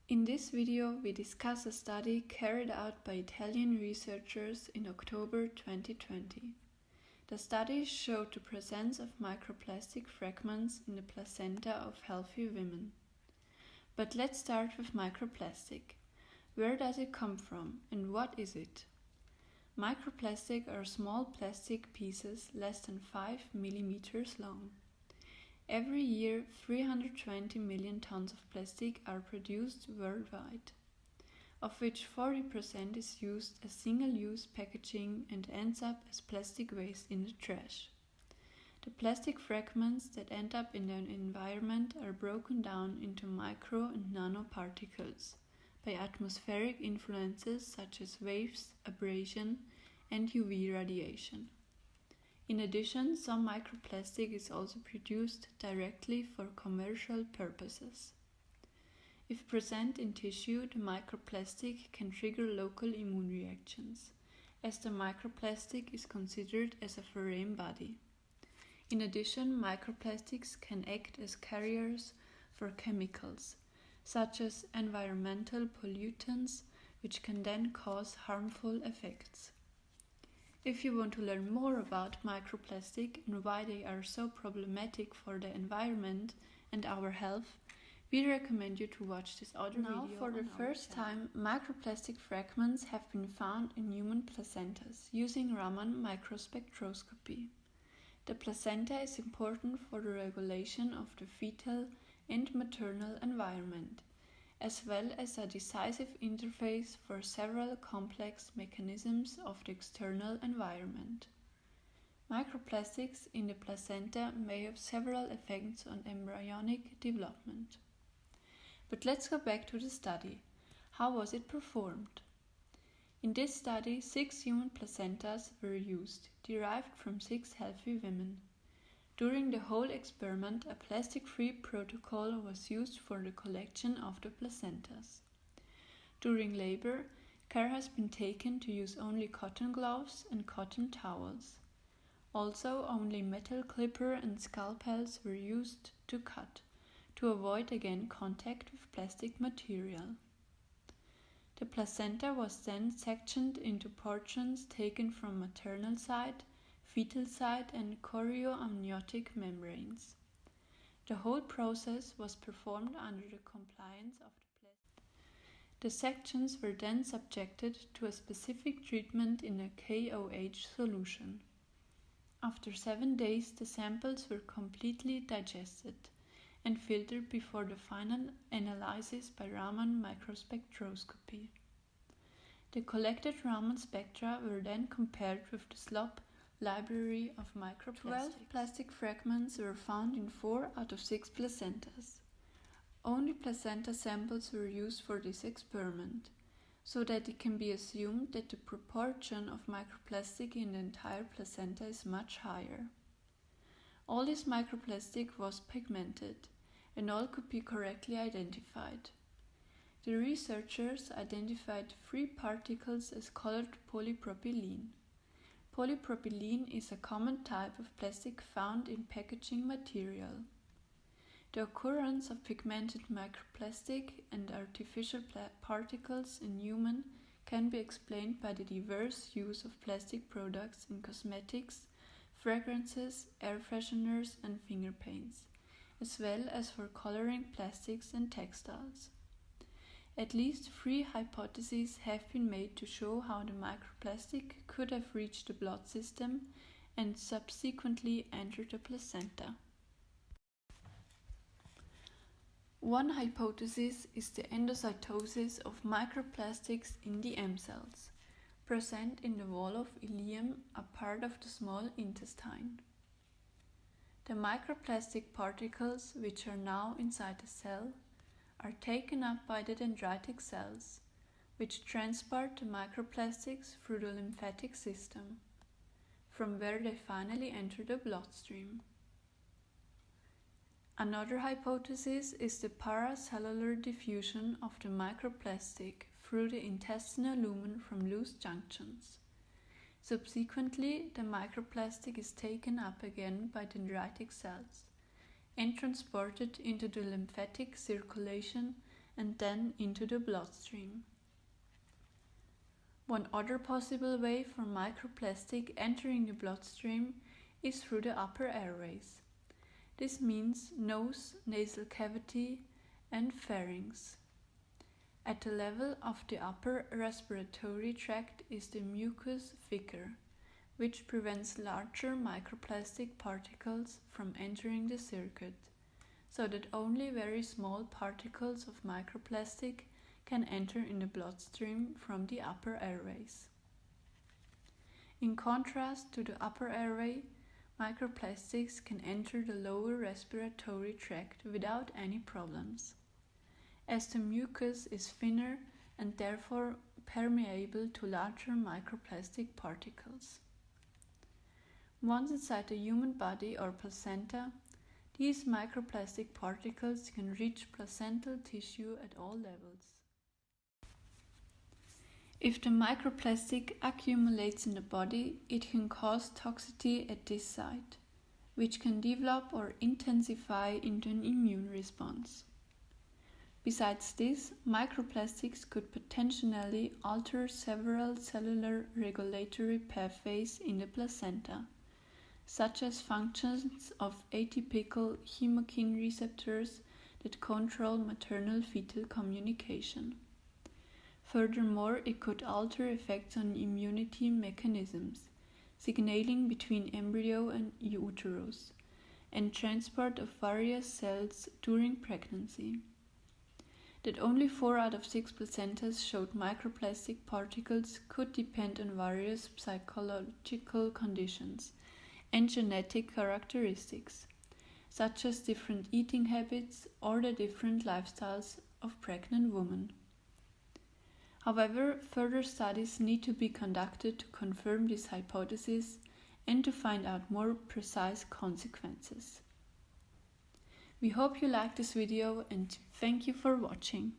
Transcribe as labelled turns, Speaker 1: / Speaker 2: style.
Speaker 1: In this video, we discuss a study carried out by Italian researchers in October 2020. The study showed the presence of microplastic fragments in the placenta of healthy women. But let's start with microplastic. Where does it come from and what is it? Microplastic are small plastic pieces less than 5 millimeters long. Every year, 320 million tons of plastic are produced worldwide, of which 40% is used as single-use packaging and ends up as plastic waste in the trash. The plastic fragments that end up in the environment are broken down into micro and nanoparticles by atmospheric influences such as waves, abrasion, and UV radiation. In addition, some microplastic is also produced directly for commercial purposes. If present in tissue, the microplastic can trigger local immune reactions, as the microplastic is considered as a foreign body. In addition, microplastics can act as carriers for chemicals, such as environmental pollutants, which can then cause harmful effects. If you want to learn more about microplastic and why they are so problematic for the environment and our health, we recommend you to watch this other video. Now, for the first time, microplastic fragments have been found in human placentas using Raman microspectroscopy. The placenta is important for the regulation of the fetal and maternal environment, as well as a decisive interface for several complex mechanisms of the external environment. Microplastics in the placenta may have several effects on embryonic development. But let's go back to the study. How was it performed? In this study, 6 human placentas were used, derived from 6 healthy women. During the whole experiment, a plastic-free protocol was used for the collection of the placentas. During labor, care has been taken to use only cotton gloves and cotton towels. Also, only metal clipper and scalpels were used to cut, to avoid again contact with plastic material. The placenta was then sectioned into portions taken from maternal side, fetal side and chorioamniotic membranes. The whole process was performed under the compliance of the plastic. The sections were then subjected to a specific treatment in a KOH solution. After 7 days, the samples were completely digested and filtered before the final analysis by Raman microspectroscopy. The collected Raman spectra were then compared with the SLOP library of microplastics. 12 plastic fragments were found in 4 out of 6 placentas. Only placenta samples were used for this experiment, so that it can be assumed that the proportion of microplastic in the entire placenta is much higher. All this microplastic was pigmented, and all could be correctly identified. The researchers identified 3 particles as colored polypropylene. Polypropylene is a common type of plastic found in packaging material. The occurrence of pigmented microplastic and artificial particles in human can be explained by the diverse use of plastic products in cosmetics, fragrances, air fresheners and finger paints, as well as for coloring plastics and textiles. At least 3 hypotheses have been made to show how the microplastic could have reached the blood system and subsequently entered the placenta. One hypothesis is the endocytosis of microplastics in the M cells, present in the wall of ileum, a part of the small intestine. The microplastic particles, which are now inside the cell, are taken up by the dendritic cells, which transport the microplastics through the lymphatic system, from where they finally enter the bloodstream. Another hypothesis is the paracellular diffusion of the microplastic through the intestinal lumen from loose junctions. Subsequently, the microplastic is taken up again by dendritic cells and transported into the lymphatic circulation and then into the bloodstream. One other possible way for microplastic entering the bloodstream is through the upper airways. This means nose, nasal cavity, and pharynx. At the level of the upper respiratory tract is the mucus thicker, which prevents larger microplastic particles from entering the circuit, so that only very small particles of microplastic can enter in the bloodstream from the upper airways. In contrast to the upper airway, microplastics can enter the lower respiratory tract without any problems, as the mucus is thinner and therefore permeable to larger microplastic particles. Once inside the human body or placenta, these microplastic particles can reach placental tissue at all levels. If the microplastic accumulates in the body, it can cause toxicity at this site, which can develop or intensify into an immune response. Besides this, microplastics could potentially alter several cellular regulatory pathways in the placenta, such as functions of atypical chemokine receptors that control maternal-fetal communication. Furthermore, it could alter effects on immunity mechanisms, signaling between embryo and uterus, and transport of various cells during pregnancy. That only 4 out of 6 placentas showed microplastic particles could depend on various psychological conditions and genetic characteristics, such as different eating habits or the different lifestyles of pregnant women. However, further studies need to be conducted to confirm this hypothesis and to find out more precise consequences. We hope you liked this video and thank you for watching.